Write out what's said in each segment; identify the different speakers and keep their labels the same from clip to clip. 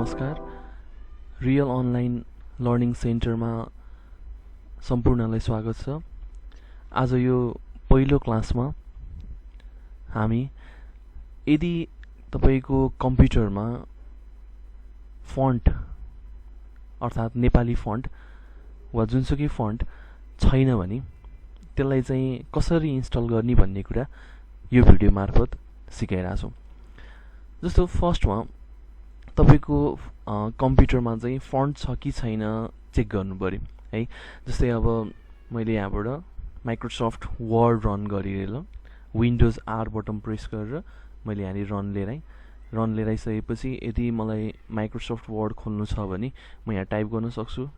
Speaker 1: नमस्कार। Real online learning सेन्टरमा सम्पूर्णलाई स्वागत छ। आज यो पहिलो क्लासमा हामी यदि तपाईको कम्प्युटरमा फन्ट अर्थात् नेपाली फन्ट वा जुनसुकै फन्ट छैन भने त्यसलाई चाहिँ कसरी इन्स्टल गर्ने भन्ने कुरा यो भिडियो मार्फत सिकाइरहेको छु। जस्तो फर्स्टमा तपाईको कम्प्युटरमा चाहिँ फन्ट छ कि छैन चेक गर्नु पर्यो है। जस्तै अब मैले यहाँबाट माइक्रोसफ्ट वर्ड रन गरिरहेँ, विन्डोज आर बटन प्रेस गरेर मैले यहाँनिर रन लिएर आइसकेपछि यदि मलाई माइक्रोसफ्ट वर्ड खोल्नु छ भने म यहाँ टाइप गर्न सक्छु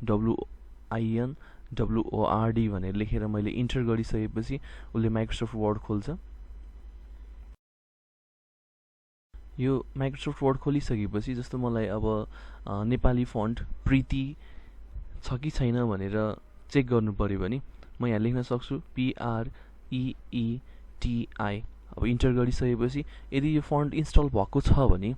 Speaker 1: WINWORD भनेर लेखेर मैले इन्टर गरिसकेपछि उसले माइक्रोसफ्ट वर्ड खोल्छ। यो माइक्रोसफ्ट वर्ड खोलिसकेपछि जस्तो मलाई अब नेपाली फन्ट प्रीति छ कि छैन भनेर चेक गर्नु पर्यो भने म यहाँ लेख्न सक्छु PREETI। अब इन्टर गरिसकेपछि यदि यो फन्ट इन्स्टल भएको छ भने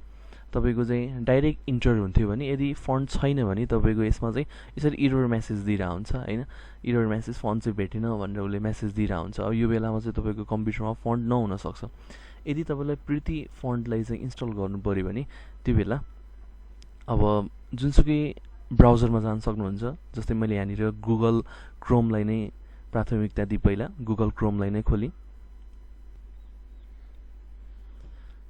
Speaker 1: तपाईको चाहिँ डाइरेक्ट इन्टर हुन्थ्यो भने यदि फन्ट छैन भने तपाईको यसमा चाहिँ यसरी इरर मेसेज दिइरहेको हुन्छ हैन। इरर मेसेज फन्ट चाहिँ भेटेन भनेर उसले मेसेज दिइरहेको हुन्छ। अब यो बेलामा चाहिँ तपाईको कम्प्युटरमा फन्ट नहुन सक्छ। यदि तपाईलाई प्रीति फन्टलाई चाहिँ इन्स्टल गर्नु पर्यो भने त्यो बेला अब जुनसुकै ब्राउजरमा जान सक्नुहुन्छ। जस्तै मैले यहाँनिर गुगल क्रोमलाई नै प्राथमिकता दिए, पहिला गुगल क्रोमलाई नै खोलेँ।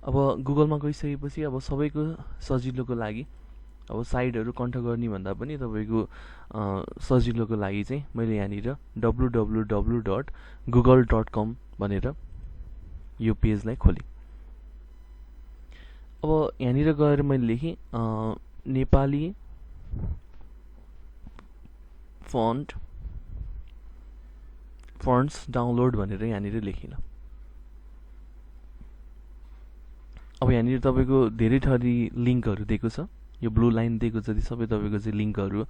Speaker 1: अब गुगलमा गइसकेपछि अब सबैको सजिलोको लागि अब साइटहरू कन्ठ गर्ने भन्दा पनि तपाईको सजिलोको लागि चाहिँ मैले यहाँनिर www.google.com भनेर यो पेजलाई खोलेँ। अब यहाँनिर गएर मैले लेखेँ नेपाली फन्ट्स डाउनलोड भनेर यहाँनिर लेखेँ। अब यहाँनिर तपाईको धेरै थरी लिङ्कहरू दिएको छ। यो ब्लू लाइन दिएको जति सबै तपाईको चाहिँ लिङ्कहरू।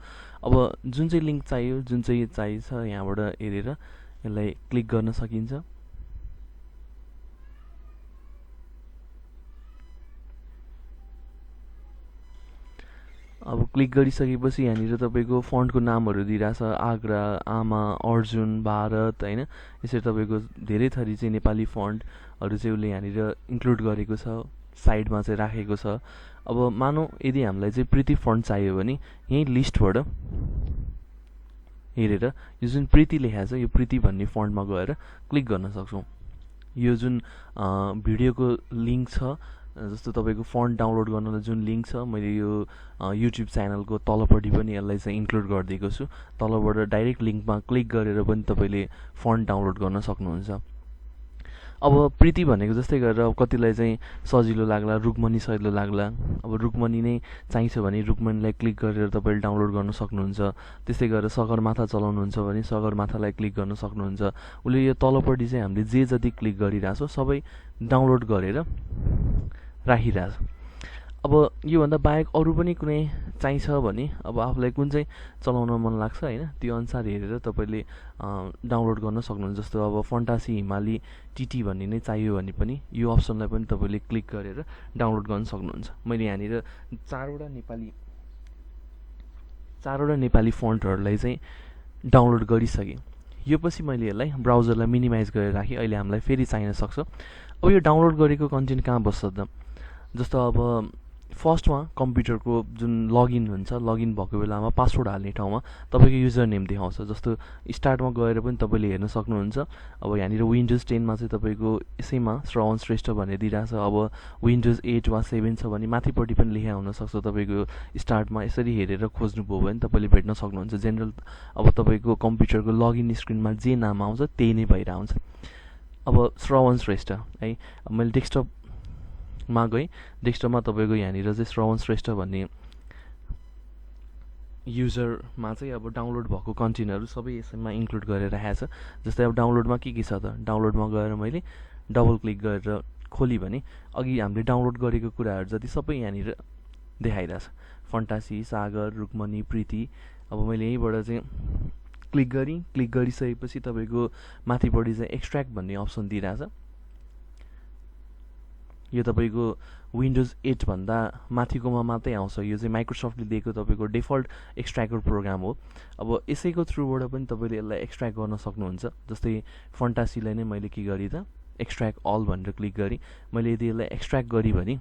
Speaker 1: अब जुन चाहिँ लिङ्क चाहियो, जुन चाहिँ चाहिन्छ यहाँबाट हेरेर यसलाई क्लिक गर्न सकिन्छ। अब क्लिक गरिसकेपछि यहाँनिर तपाईको फन्टको नामहरू दिइरहेछ, आग्रा, आमा, अर्जुन, भारत हैन। यसरी तपाईको धेरै थरी चाहिँ नेपाली फन्टहरू चाहिँ उसले यहाँनिर इन्क्लुड गरेको छ, साइडमा चाहिँ राखेको छ। अब मानौ यदि हामीलाई चाहिँ प्रीति फन्ट चाहियो भने यही लिस्टबाट हेरेर यो जुन प्रीति लेखेको छ यो प्रीति भन्ने फन्टमा गएर क्लिक गर्न सक्छौँ। यो जुन भिडियोको लिङ्क छ, जस्तो तपाईको फन्ट डाउनलोड गर्नलाई जुन लिङ्क छ, मैले यो युट्युब च्यानलको तलपट्टि पनि यसलाई चाहिँ इन्क्लुड गरिदिएको छु। तलबाट डाइरेक्ट लिङ्कमा क्लिक गरेर पनि तपाईले फन्ट डाउनलोड गर्न सक्नुहुन्छ। अब प्रीति भनेको जस्तै गरेर अब कतिलाई चाहिँ सजिलो लाग्ला, रुक्मणी सजिलो लाग्ला। अब रुक्मणी नै चाहिन्छ भने रुक्मणीलाई क्लिक गरेर तपाईले डाउनलोड गर्न सक्नुहुन्छ। त्यस्तै गरेर सगरमाथा चलाउनुहुन्छ भने सगरमाथालाई क्लिक गर्न सक्नुहुन्छ। उसले यो तलपट्टि चाहिँ हामीले जे जति क्लिक गरिरहेछौँ सबै डाउनलोड गरेर राखिरहेछ। अब योभन्दा बाहेक अरू पनि कुनै चाहिन्छ भने अब आफूलाई कुन चाहिँ चलाउन मन लाग्छ हैन, त्यो अनुसार हेरेर तपाईले डाउनलोड गर्न सक्नुहुन्छ। जस्तो अब फन्टासी हिमाली टिटी भन्ने नै चाहियो भने पनि यो अप्सनलाई पनि तपाईले क्लिक गरेर डाउनलोड गर्न सक्नुहुन्छ। मैले यहाँनिर चारवटा नेपाली फन्टहरूलाई चाहिँ डाउनलोड गरिसकेँ। यो पछि मैले यसलाई ब्राउजरलाई मिनिमाइज गरेर राखेँ। अहिले हामीलाई फेरि चाहिन सक्छ। अब यो डाउनलोड गरेको कन्टेन्ट कहाँ बस्छ त? जस्तो अब फर्स्टमा कम्प्युटरको जुन लगइन हुन्छ, लगइन भएको बेलामा पासवर्ड हाल्ने ठाउँमा तपाईको युजर नेम देखाउँछ। जस्तो स्टार्टमा गएर पनि तपाईले हेर्न सक्नुहुन्छ। अब यहाँनिर विन्डोज 10 मा चाहिँ तपाईको यसैमा श्रवण श्रेष्ठ भनेर दिइरहेछ। अब विन्डोज 8 वा 7 छ भने माथिपट्टि पनि लेखा हुन सक्छ। तपाईको स्टार्टमा यसरी हेरेर खोज्नुभयो भने तपाईले भेट्न सक्नुहुन्छ। जेनरल अब तपाईको कम्प्युटरको लगइन स्क्रिनमा जे नाम आउँछ त्यही नै भइरा हुन्छ। अब श्रवण श्रेष्ठ है, मैले डेस्कटपमा गएँ। डेस्कटपमा तपाईको यहाँनिर चाहिँ श्रवण श्रेष्ठ भन्ने युजरमा चाहिँ अब डाउनलोड भएको कन्टेन्टहरू सबै यसैमा इन्क्लुड गरेर राखेको छ। जस्तै अब डाउनलोडमा के छ त, डाउनलोडमा गएर मैले डबल क्लिक गरेर खोली भने अघि हामीले डाउनलोड गरेको कुराहरू जति सबै यहाँनिर देखाइरहेछ। फन्टासी, सागर, रुक्मणी, प्रीति। अब मैले यहीँबाट चाहिँ क्लिक गरिसकेपछि तपाईको माथिपट्टि चाहिँ एक्सट्र्याक्ट भन्ने अप्सन दिइरहेछ। यो तपाईको विन्डोज 8 भन्दा माथिकोमा मात्रै आउँछ। यो चाहिँ माइक्रोसफ्टले दिएको तपाईँको डिफल्ट एक्सट्र्याक्टर प्रोग्राम हो। अब यसैको थ्रुबाट पनि तपाईँले यसलाई एक्सट्र्याक्ट गर्न सक्नुहुन्छ। जस्तै फन्टासीलाई नै मैले के गरेँ त एक्सट्र्याक्ट अल भनेर क्लिक गरेँ। मैले यदि यसलाई एक्सट्र्याक्ट गरेँ भने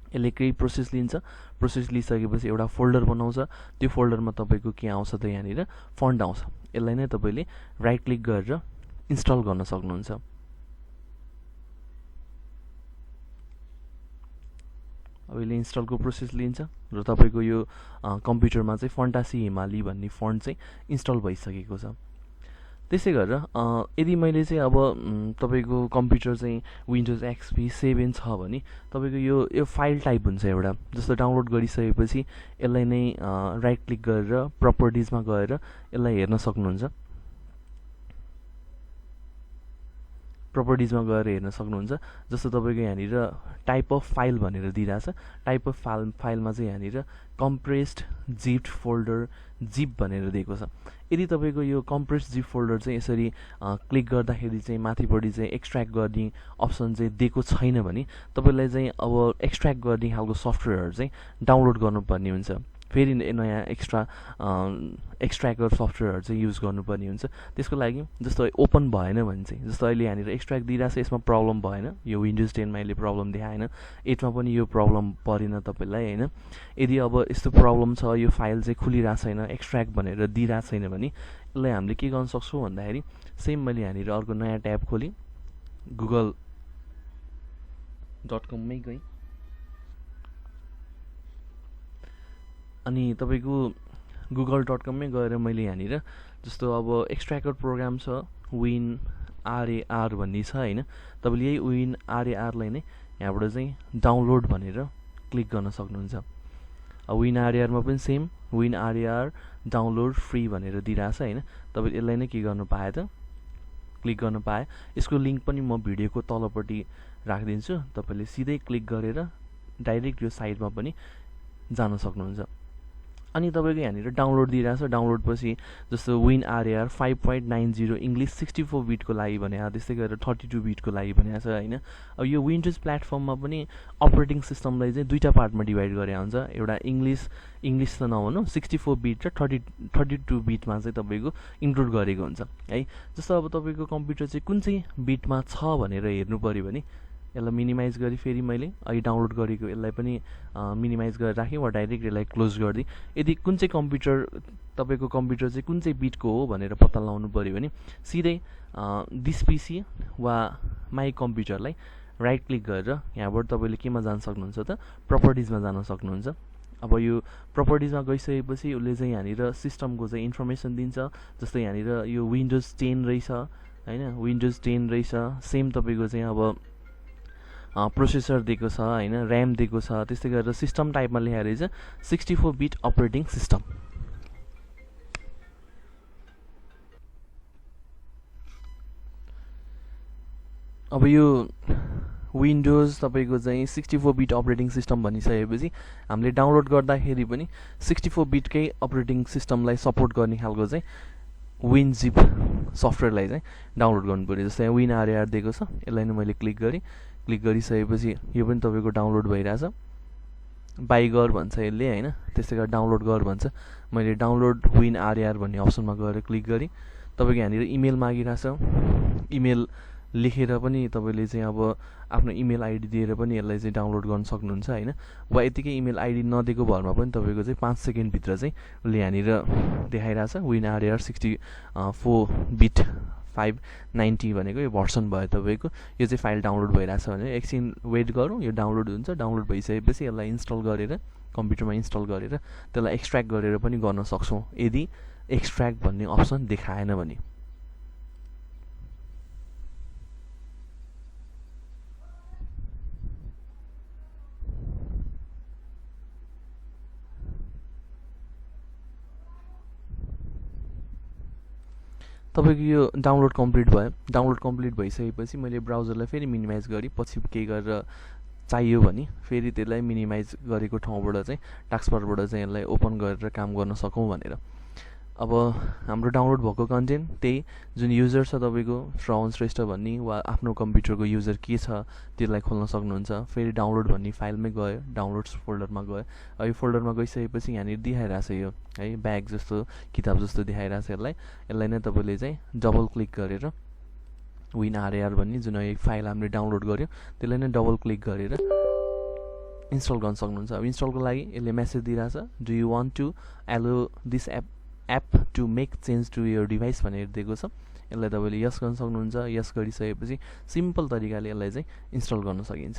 Speaker 1: यसले केही प्रोसेस लिन्छ। प्रोसेस लिइसकेपछि एउटा फोल्डर बनाउँछ। त्यो फोल्डरमा तपाईँको के आउँछ त यहाँनिर फन्ट आउँछ। यसलाई नै तपाईँले राइट क्लिक गरेर इन्स्टल गर्न सक्नुहुन्छ। अब यसले इन्स्टलको प्रोसेस लिन्छ र तपाईँको यो कम्प्युटरमा चाहिँ फन्टासी हिमाली भन्ने फन्ट चाहिँ इन्स्टल भइसकेको छ। त्यसै गरेर यदि मैले चाहिँ अब तपाईँको कम्प्युटर चाहिँ विन्डोज एक्सपी 7 छ भने तपाईँको यो फाइल टाइप हुन्छ एउटा। जस्तो डाउनलोड गरिसकेपछि यसलाई नै राइट क्लिक गरेर प्रपर्टिजमा गएर यसलाई हेर्न सक्नुहुन्छ। प्रपर्टिजमा गएर हेर्न सक्नुहुन्छ। जस्तो तपाईँको यहाँनिर टाइप अफ फाइल भनेर दिइरहेछ। टाइप अफ फाइलमा चाहिँ यहाँनिर कम्प्रेस्ड जिप फोल्डर जिप भनेर दिएको छ। यदि तपाईँको यो कम्प्रेस्ड जिप फोल्डर चाहिँ यसरी क्लिक गर्दाखेरि चाहिँ माथिपट्टि चाहिँ एक्सट्र्याक्ट गर्ने अप्सन चाहिँ दिएको छैन भने तपाईँलाई चाहिँ अब एक्सट्र्याक्ट गर्ने खालको सफ्टवेयरहरू चाहिँ डाउनलोड गर्नुपर्ने हुन्छ। फेरि नयाँ एक्सट्र्याक्टर सफ्टवेयरहरू चाहिँ युज गर्नुपर्ने हुन्छ। त्यसको लागि जस्तो ओपन भएन भने चाहिँ जस्तो अहिले यहाँनिर एक्सट्र्याक्ट दिइरहेको छ, यसमा प्रब्लम भएन। यो विन्डोज 10मा अहिले प्रब्लम देखाएन, 8मा पनि यो प्रब्लम परेन तपाईँलाई होइन। यदि अब यस्तो प्रब्लम छ, यो फाइल चाहिँ खुलिरहेको छैन, एक्सट्र्याक्ट भनेर दिइरहेको छैन भने यसलाई हामीले के गर्न सक्छौँ भन्दाखेरि सेम मैले यहाँनिर अर्को नयाँ ट्याब खोलेँ, google.com-मै गएँ अनि तपाईँको google.com-मै गएर मैले यहाँनिर जस्तो अब एक्सट्र्याक्टर प्रोग्राम छ WinRAR भन्ने छ होइन। तपाईँले यही WinRAR-लाई नै यहाँबाट चाहिँ डाउनलोड भनेर क्लिक गर्न सक्नुहुन्छ। अब WinRAR-मा पनि सेम WinRAR डाउनलोड फ्री भनेर दिइरहेछ होइन। तपाईँले यसलाई नै के गर्नु पाए त क्लिक गर्न पाए। यसको लिङ्क पनि म भिडियोको तलपट्टि राखिदिन्छु। तपाईँले सिधै क्लिक गरेर डाइरेक्ट यो साइटमा पनि जान सक्नुहुन्छ। अनि तपाईँको यहाँनिर डाउनलोड दिइरहेछ। डाउनलोड पछि जस्तो WinRAR 5.90 इङ्ग्लिस 64 बिटको लागि भने त्यस्तै गरेर 32 बिटको लागि भनेको छ होइन। अब यो विन्डोज प्लेटफर्ममा पनि अपरेटिङ सिस्टमलाई चाहिँ दुईवटा पार्टमा डिभाइड गरे हुन्छ। एउटा इङ्ग्लिस त नभनौँ 64 बिट र 32 बिटमा चाहिँ तपाईँको इन्क्लुड गरेको हुन्छ है। जस्तो अब तपाईँको कम्प्युटर चाहिँ कुन चाहिँ बिटमा छ भनेर हेर्नु पऱ्यो भने यसलाई मिनिमाइज गरी फेरि मैले अहिले डाउनलोड गरेको यसलाई पनि मिनिमाइज गरेर राखेँ वा डाइरेक्ट यसलाई क्लोज गरिदिएँ। यदि कुन चाहिँ तपाईँको कम्प्युटर चाहिँ कुन चाहिँ बिटको हो भनेर पत्ता लगाउनु पऱ्यो भने सिधै दिस पिसी वा माई कम्प्युटरलाई राइट क्लिक गरेर यहाँबाट तपाईँले केमा जान सक्नुहुन्छ त प्रपर्टिजमा जान सक्नुहुन्छ। अब यो प्रपर्टिजमा गइसकेपछि उसले चाहिँ यहाँनिर सिस्टमको चाहिँ इन्फर्मेसन दिन्छ। जस्तै यहाँनिर यो विन्डोज 10 रहेछ होइन, विन्डोज 10 रहेछ। सेम तपाईँको चाहिँ अब प्रोसेसर दिएको छ होइन, ऱ्याम दिएको छ। त्यस्तै गरेर सिस्टम टाइपमा लेखेर रहेछ 64 बिट अपरेटिङ सिस्टम। अब यो विन्डोज तपाईँको चाहिँ 64 बिट अपरेटिङ सिस्टम भनिसकेपछि हामीले डाउनलोड गर्दाखेरि पनि 64 बिटकै अपरेटिङ सिस्टमलाई सपोर्ट गर्ने खालको चाहिँ WinZip सफ्टवेयरलाई चाहिँ डाउनलोड गर्नु पऱ्यो। जस्तै WinRAR दिएको छ, यसलाई नै मैले क्लिक गरेँ। क्लिक गरिसकेपछि यो पनि तपाईँको डाउनलोड भइरहेछ। बाई गर भन्छ यसले होइन, त्यस्तै गरेर डाउनलोड गर भन्छ। मैले डाउनलोड WinRAR भन्ने अप्सनमा गएर क्लिक गरेँ। तपाईँको यहाँनिर इमेल मागिरहेछ। इमेल लेखेर पनि तपाईँले चाहिँ अब आफ्नो इमेल आइडी दिएर पनि यसलाई चाहिँ डाउनलोड गर्न सक्नुहुन्छ होइन। वा यतिकै इमेल आइडी नदिएको भरमा पनि तपाईँको चाहिँ 5 सेकेन्डभित्र चाहिँ उसले यहाँनिर देखाइरहेछ WinRAR 64 बिट 590 भनेको यो भर्सन भयो तपाईँको। यो चाहिँ फाइल डाउनलोड भइरहेछ भने एकछिन वेट गरौँ, यो डाउनलोड हुन्छ। डाउनलोड भइसकेपछि यसलाई इन्स्टल गरेर कम्प्युटरमा इन्स्टल गरेर त्यसलाई एक्सट्र्याक्ट गरेर पनि गर्न सक्छौँ यदि एक्सट्र्याक्ट भन्ने अप्सन देखाएन भने। तपाईँको यो डाउनलोड कम्प्लिट भयो। डाउनलोड कम्प्लिट भइसकेपछि मैले ब्राउजरलाई फेरि मिनिमाइज गरेँ। पछि के गरेर चाहियो भने फेरि त्यसलाई मिनिमाइज गरेको ठाउँबाट चाहिँ टास्कबारबाट चाहिँ यसलाई ओपन गरेर काम गर्न सकौँ भनेर। अब हाम्रो डाउनलोड भएको कन्टेन्ट त्यही जुन युजर छ तपाईँको श्रवण श्रेष्ठ भन्ने वा आफ्नो कम्प्युटरको युजर के छ त्यसलाई खोल्न सक्नुहुन्छ। फेरि डाउनलोड भन्ने फाइलमै गयो, डाउनलोड्स फोल्डरमा गयो। यो फोल्डरमा गइसकेपछि यहाँनिर देखाइरहेछ यो है ब्याग जस्तो किताब जस्तो देखाइरहेछ। यसलाई नै तपाईँले चाहिँ डबल क्लिक गरेर विन आरएआर भन्ने जुन यो फाइल हामीले डाउनलोड गर्यो त्यसलाई नै डबल क्लिक गरेर इन्स्टल गर्न सक्नुहुन्छ। अब इन्स्टलको लागि यसले मेसेज दिइरहेछ, do you want to allow this app to make change to your device भनेर दिएको छ। यसलाई तपाईँले यस गर्न सक्नुहुन्छ। यस गरिसकेपछि सिम्पल तरिकाले यसलाई चाहिँ इन्स्टल गर्न सकिन्छ।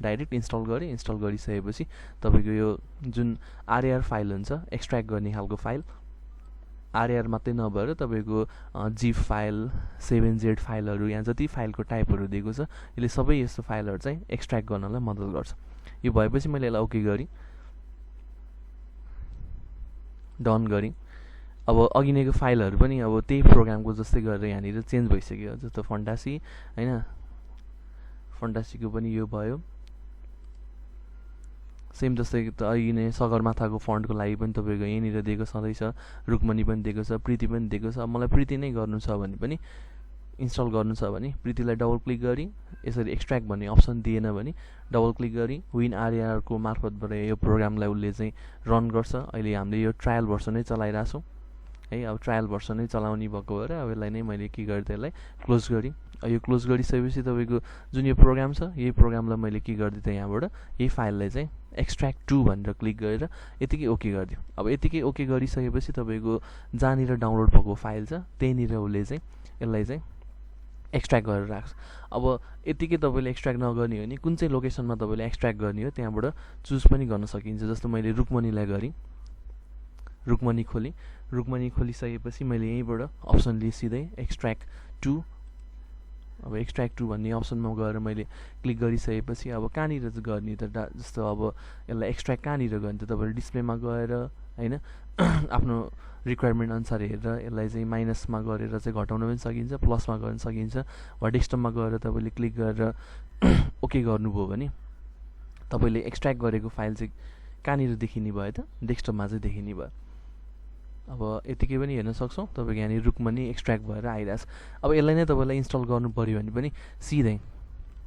Speaker 1: डाइरेक्ट इन्स्टल गरिसकेपछि तपाईँको यो जुन आरएआर फाइल हुन्छ एक्सट्र्याक्ट गर्ने खालको फाइल, आरएआर मात्रै नभएर तपाईँको जिप फाइल 7z फाइलहरू यहाँ जति फाइलको टाइपहरू दिएको छ यसले सबै यस्तो फाइलहरू चाहिँ एक्सट्र्याक्ट गर्नलाई मद्दत गर्छ। यो भएपछि मैले यसलाई ओके गरेँ, डन गरेँ। अब अघि नैको फाइलहरू पनि अब त्यही प्रोग्रामको जस्तै गरेर यहाँनिर चेन्ज भइसक्यो। जस्तो फन्टासी होइन, फन्टासीको पनि यो भयो सेम जस्तै अघि नै सगरमाथाको फन्टको लागि पनि तपाईँको यहीँनिर दिएको छँदैछ, रुक्मणी पनि दिएको छ, प्रीति पनि दिएको छ। मलाई प्रीति नै गर्नु छ भने पनि इन्स्टल गर्नु छ भने प्रीतिलाई डबल क्लिक गरी यसरी एक्सट्र्याक्ट भन्ने अप्सन दिएन भने डबल क्लिक गरी विन आरएआरको मार्फतबाट यो प्रोग्रामलाई उसले चाहिँ रन गर्छ। अहिले हामीले यो ट्रायल भर्सनै चलाइरहेछौँ है। अब ट्रायल भर्सनै चलाउने भएको भएर अब यसलाई नै मैले के गरेँ त्यसलाई क्लोज गरेँ। यो क्लोज गरिसकेपछि तपाईँको जुन यो प्रोग्राम छ यही प्रोग्रामलाई मैले के गरिदिएँ त यहाँबाट यही फाइललाई चाहिँ एक्सट्र्याक्ट टु भनेर क्लिक गरेर यतिकै ओके गरिदियो। अब यतिकै ओके गरिसकेपछि तपाईँको जहाँनिर डाउनलोड भएको फाइल छ त्यहीँनिर उसले चाहिँ यसलाई चाहिँ एक्सट्र्याक्ट गरेर राख्छ। अब यतिकै तपाईँले एक्सट्र्याक्ट नगर्ने हो भने कुन चाहिँ लोकेसनमा तपाईँले एक्सट्र्याक्ट गर्ने हो त्यहाँबाट चुज पनि गर्न सकिन्छ। जस्तो मैले रुक्मणीलाई गरेँ, रुक्मणी खोलेँ, रुक्मणी खोलिसकेपछि मैले यहीँबाट अप्सन लिएँ सिधै एक्सट्र्याक्ट टु। अब एक्सट्र्याक्ट टु भन्ने अप्सनमा गएर मैले क्लिक गरिसकेपछि अब कहाँनिर चाहिँ गर्ने त जस्तो अब यसलाई एक्सट्र्याक्ट कहाँनिर गर्ने त तपाईँले डिस्प्लेमा गएर होइन आफ्नो रिक्वायरमेन्ट अनुसार हेरेर यसलाई चाहिँ माइनसमा गरेर चाहिँ घटाउन पनि सकिन्छ, प्लसमा गर्न सकिन्छ, वा डेस्कटपमा गएर तपाईँले क्लिक गरेर ओके गर्नुभयो भने तपाईँले एक्सट्र्याक्ट गरेको फाइल चाहिँ कहाँनिर देखिने भयो त डेस्कटपमा चाहिँ देखिने भयो। अब यतिकै पनि हेर्न सक्छौँ तपाईँको यहाँनिर रुक्मणी एक्सट्र्याक्ट भएर आइरहेछ। अब यसलाई नै तपाईँलाई इन्स्टल गर्नु पऱ्यो भने पनि सिधै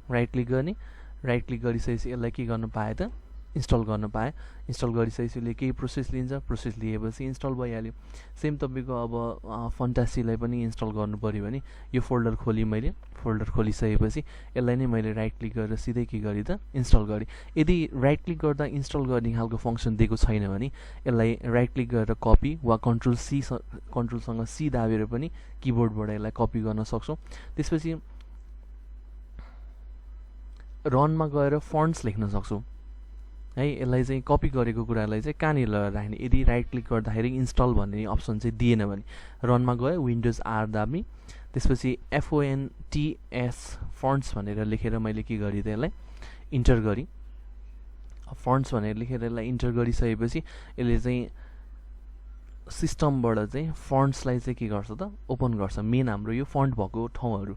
Speaker 1: राइट क्लिक गर्ने, राइट क्लिक गरिसकेपछि यसलाई के गर्न पाएँ त इन्स्टल गर्न पाएँ। इन्स्टल गरिसकेपछि उसले केही प्रोसेस लिन्छ, प्रोसेस लिएपछि इन्स्टल भइहाल्यो। सेम तपाईँको अब फन्टासीलाई पनि इन्स्टल गर्नु पऱ्यो भने यो फोल्डर खोलेँ मैले, फोल्डर खोलिसकेपछि यसलाई नै मैले राइट क्लिक गरेर सिधै के गरेँ त इन्स्टल गरेँ। यदि राइट क्लिक गर्दा इन्स्टल गर्ने खालको फङ्सन दिएको छैन भने यसलाई राइट क्लिक गरेर कपी वा कन्ट्रोलसँग सी दाबेर पनि किबोर्डबाट यसलाई कपी गर्न सक्छौँ। त्यसपछि रनमा गएर फन्ट्स लेख्न सक्छौँ है। यसलाई चाहिँ कपी गरेको कुरालाई चाहिँ कहाँनिर लगेर राख्ने, यदि राइट क्लिक गर्दाखेरि इन्स्टल भन्ने अप्सन चाहिँ दिएन भने रनमा गयो विन्डोज आर दाबी, त्यसपछि FONTS फन्ट्स भनेर लेखेर मैले के गरेँ त यसलाई इन्टर गरेँ। फन्ट्स भनेर लेखेर यसलाई इन्टर गरिसकेपछि यसले चाहिँ सिस्टमबाट चाहिँ फन्ट्सलाई चाहिँ के गर्छ त ओपन गर्छ। मेन हाम्रो यो फन्ट भएको ठाउँहरू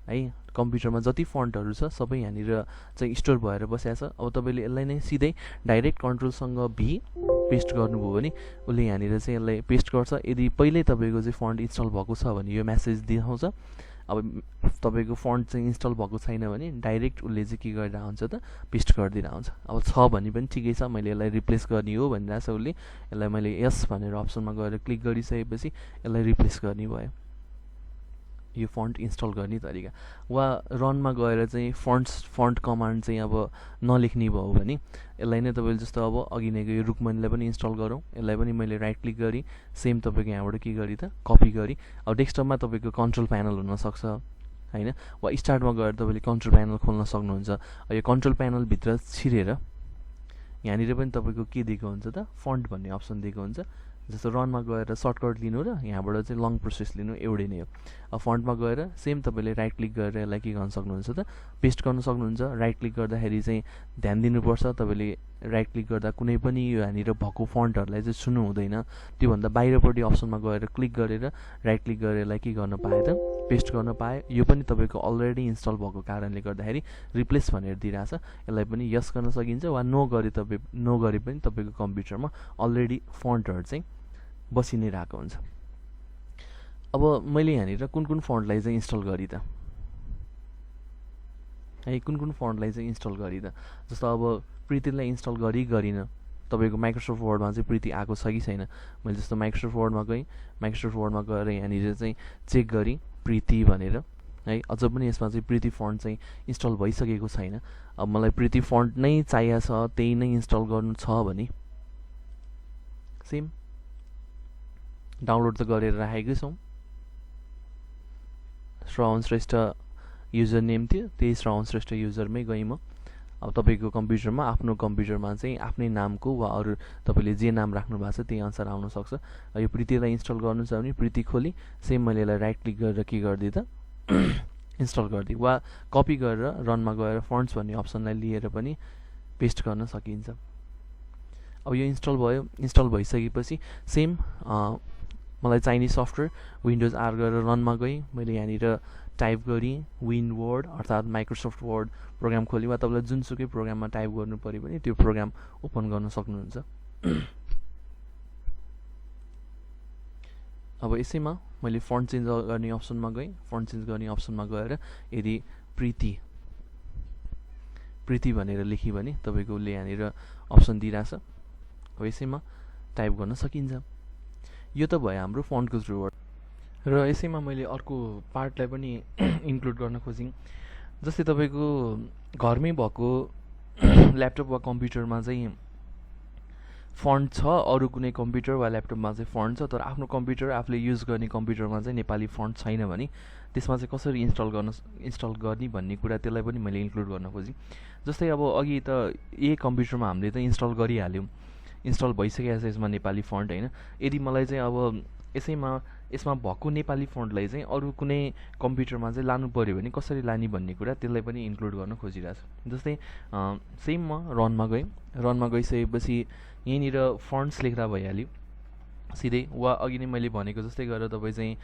Speaker 1: है, कम्प्युटरमा जति फन्टहरू छ सबै यहाँनिर चाहिँ स्टोर भएर बसेको छ। अब तपाईँले यसलाई नै सिधै डाइरेक्ट कन्ट्रोलसँग भी पेस्ट गर्नुभयो भने उसले यहाँनिर चाहिँ यसलाई पेस्ट गर्छ। यदि पहिल्यै तपाईँको चाहिँ फन्ट इन्स्टल भएको छ भने यो मेसेज देखाउँछ। अब तपाईँको फन्ट चाहिँ इन्स्टल भएको छैन भने डाइरेक्ट उसले चाहिँ के गरिरहेको हुन्छ त पेस्ट गरिदिरहेको हुन्छ। अब छ भने पनि ठिकै छ, मैले यसलाई रिप्लेस गर्ने हो भनिरहेको छ उसले। यसलाई मैले यस भनेर अप्सनमा गएर क्लिक गरिसकेपछि यसलाई रिप्लेस गर्ने भयो। यो फन्ट इन्स्टल गर्ने तरिका। वा रनमा गएर चाहिँ फन्ट कमान्ड चाहिँ अब नलेख्ने भयो भने यसलाई नै तपाईँले जस्तो अब अघि नैको यो रुक्मणीलाई पनि इन्स्टल गरौँ, यसलाई पनि मैले राइट क्लिक गरेँ, सेम तपाईँको यहाँबाट के गरेँ त कपी गरेँ। अब डेस्कटपमा तपाईँको कन्ट्रोल प्यानल हुनसक्छ होइन, वा स्टार्टमा गएर तपाईँले कन्ट्रोल प्यानल खोल्न सक्नुहुन्छ। यो कन्ट्रोल प्यानलभित्र छिरेर यहाँनिर पनि तपाईँको के दिएको हुन्छ त फन्ट भन्ने अप्सन दिएको हुन्छ। जस्तो रनमा गएर सर्टकट लिनु र यहाँबाट चाहिँ लङ प्रोसेस लिनु एउटै नै हो। अब फन्टमा गएर सेम तपाईँले राइट क्लिक गरेर यसलाई के गर्न सक्नुहुन्छ त पेस्ट गर्न सक्नुहुन्छ। राइट क्लिक गर्दाखेरि चाहिँ ध्यान दिनुपर्छ, तपाईँले राइट क्लिक गर्दा कुनै पनि यो यहाँनिर भएको फन्टहरूलाई चाहिँ छुनु हुँदैन। त्योभन्दा बाहिरपट्टि अप्सनमा गएर क्लिक गरेर राइट क्लिक गरेर यसलाई के गर्न पाएँ त पेस्ट गर्न पाएँ। यो पनि तपाईँको अलरेडी इन्स्टल भएको कारणले गर्दाखेरि रिप्लेस भनेर दिइरहेछ। यसलाई पनि यस गर्न सकिन्छ, वा नो गरे पनि तपाईँको कम्प्युटरमा अलरेडी फन्टहरू चाहिँ बसि नै रहेको हुन्छ। अब मैले यहाँनिर कुन फन्टलाई चाहिँ इन्स्टल गरेँ त है, कुन फन्टलाई चाहिँ इन्स्टल गरेँ त। जस्तो अब प्रितीलाई इन्स्टल गरिनँ, तपाईँको माइक्रोसफ्ट वर्डमा चाहिँ प्रिती आएको छ कि छैन। मैले जस्तो माइक्रोसफ्ट वर्डमा गएँ, माइक्रोसफ्ट वर्डमा गएर यहाँनिर चाहिँ चेक गरेँ प्रिती भनेर है, अझ पनि यसमा चाहिँ प्रिती फन्ट चाहिँ इन्स्टल भइसकेको छैन। अब मलाई प्रिती फन्ट नै चाहिएको छ, त्यही नै इन्स्टल गर्नु छ भने सेम डाउनलोड त गरेर राखेकै छौँ। श्रवण श्रेष्ठ युजर नेम थियो, त्यही श्रवण श्रेष्ठ युजरमै गएँ म। अब तपाईँको कम्प्युटरमा, आफ्नो कम्प्युटरमा चाहिँ आफ्नै नामको वा अरू तपाईँले जे नाम राख्नु भएको छ त्यही अनुसार आउन सक्छ। यो प्रितीलाई इन्स्टल गर्नु छ भने प्रिती खोली, सेम मैले यसलाई राइट क्लिक गरेर के गरिदिएँ त इन्स्टल गरिदिएँ, वा कपी गरेर रनमा गएर फन्ट्स भन्ने अप्सनलाई लिएर पनि पेस्ट गर्न सकिन्छ। अब यो इन्स्टल भयो, इन्स्टल भइसकेपछि सेम मलाई चाहिने सफ्टवेयर विन्डोज आर गरेर रनमा गएँ, मैले यहाँनिर टाइप गरेँ विन वर्ड अर्थात् माइक्रोसफ्ट वर्ड प्रोग्राम खोली, वा तपाईँलाई जुनसुकै प्रोग्राममा टाइप गर्नु पऱ्यो भने त्यो प्रोग्राम ओपन गर्न सक्नुहुन्छ। अब यसैमा मैले फन्ट चेन्ज गर्ने अप्सनमा गएँ, फन्ट चेन्ज गर्ने अप्सनमा गएर यदि प्रिती भनेर लेखेँ भने तपाईँको उसले यहाँनिर अप्सन दिइरहेछ। अब यसैमा टाइप गर्न सकिन्छ। यो त भयो हाम्रो फन्टको थ्रुबाट। र यसैमा मैले अर्को पार्टलाई पनि इन्क्लुड गर्न खोजेँ। जस्तै तपाईँको घरमै भएको ल्यापटप वा कम्प्युटरमा चाहिँ फन्ट छ, अरू कुनै कम्प्युटर वा ल्यापटपमा चाहिँ फन्ट छ, तर आफ्नो कम्प्युटर आफूले युज गर्ने कम्प्युटरमा चाहिँ नेपाली फन्ट छैन भने त्यसमा चाहिँ कसरी इन्स्टल गर्ने भन्ने कुरा त्यसलाई पनि मैले इन्क्लुड गर्न खोजेँ। जस्तै अब अघि त यही कम्प्युटरमा हामीले त इन्स्टल गरिहाल्यौँ, इन्स्टल भइसकेको छ यसमा नेपाली फन्ट होइन। यदि मलाई चाहिँ अब यसमा भएको नेपाली फन्टलाई चाहिँ अरू कुनै कम्प्युटरमा चाहिँ लानु पऱ्यो भने कसरी लाने भन्ने कुरा त्यसलाई पनि इन्क्लुड गर्न खोजिरहेको छु। जस्तै सेम म रनमा गएँ, रनमा गइसकेपछि यहीँनिर फन्ट्स लेख्दा भइहाल्यो सिधै, वा अघि नै मैले भनेको जस्तै गरेर तपाईँ चाहिँ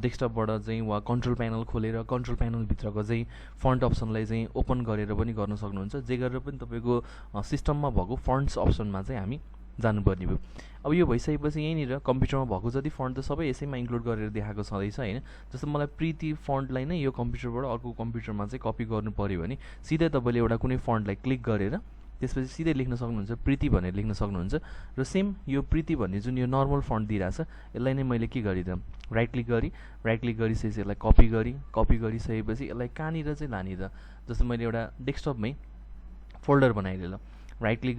Speaker 1: डेस्कटपबाट चाहिँ वा कन्ट्रोल प्यानल खोलेर कन्ट्रोल प्यानलभित्रको चाहिँ फन्ट अप्सनलाई चाहिँ ओपन गरेर पनि गर्न सक्नुहुन्छ। जे गरेर पनि तपाईँको सिस्टममा भएको फन्ट्स अप्सनमा चाहिँ हामी जानुपर्ने भयो। अब यो भइसकेपछि यहीँनिर कम्प्युटरमा भएको जति फन्ट त सबै यसैमा इन्क्लुड गरेर देखाएको छँदैछ होइन। जस्तो मलाई प्रिती फन्टलाई नै यो कम्प्युटरबाट अर्को कम्प्युटरमा चाहिँ कपी गर्नु पऱ्यो भने सिधै तपाईँले एउटा कुनै फन्टलाई क्लिक गरेर त्यसपछि सिधै लेख्न सक्नुहुन्छ, प्रिती भनेर लेख्न सक्नुहुन्छ। र सेम यो प्रिती भन्ने जुन यो नर्मल फन्ट दिइरहेछ यसलाई नै मैले के गरेँ त राइट क्लिक गरिसकेपछि यसलाई कपी गरिसकेपछि यसलाई कहाँनिर चाहिँ लाने त। जस्तो मैले एउटा डेस्कटपमै फोल्डर बनाइदिएँ, ल राइट क्लिक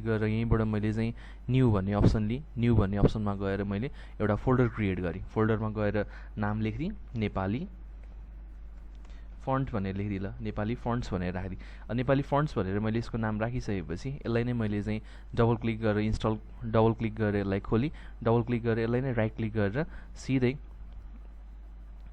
Speaker 1: गरेर यहीँबाट मैले चाहिँ न्यू भन्ने अप्सन लिएँ, न्यू भन्ने अप्सनमा गएर मैले एउटा फोल्डर क्रिएट गरेँ। फोल्डरमा गएर नाम लेखिदिएँ नेपाली फन्ट भनेर लेखिदिएँ, ल नेपाली फन्ट्स भनेर राखिदिएँ। नेपाली फन्ट्स भनेर मैले यसको नाम राखिसकेपछि यसलाई नै मैले चाहिँ डबल क्लिक गरेर यसलाई खोली, डबल क्लिक गरेर यसलाई नै राइट क्लिक गरेर सिधै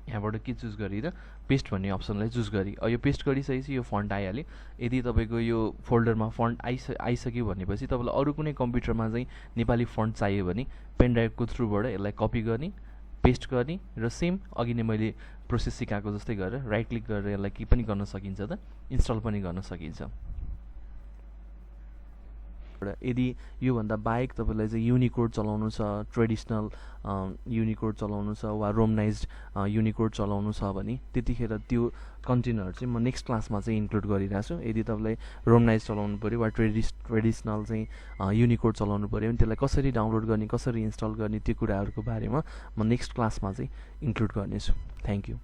Speaker 1: यहाँबाट के चुज गरेँ त पेस्ट भन्ने अप्सनलाई चुज गरेँ। यो पेस्ट गरिसकेपछि यो फन्ट आइहाल्यो। यदि तपाईँको यो फोल्डरमा फन्ट आइसक्यो भनेपछि तपाईँलाई अरू कुनै कम्प्युटरमा चाहिँ नेपाली फन्ट चाहियो भने पेन ड्राइभको थ्रुबाट यसलाई कपी गर्ने, पेस्ट गर्ने र सेम अघि नै मैले प्रोसेस सिकाएको जस्तै गरेर राइट क्लिक गरेर यसलाई के पनि गर्न सकिन्छ त इन्स्टल पनि गर्न सकिन्छ। यदि योभन्दा बाहेक तपाईँलाई चाहिँ युनिकोड चलाउनु छ, ट्रेडिसनल युनिकोड चलाउनु छ वा रोमनाइज्ड युनिकोड चलाउनु छ भने त्यतिखेर त्यो कन्टेनरहरू चाहिँ म नेक्स्ट क्लासमा चाहिँ इन्क्लुड गरिरहेको छु। यदि तपाईँलाई रोमनाइज चलाउनु पऱ्यो वा ट्रेडिसनल चाहिँ युनिकोड चलाउनु पऱ्यो भने त्यसलाई कसरी डाउनलोड गर्ने, कसरी इन्स्टल गर्ने त्यो कुराहरूको बारेमा म नेक्स्ट क्लासमा चाहिँ इन्क्लुड गर्नेछु। Thank you.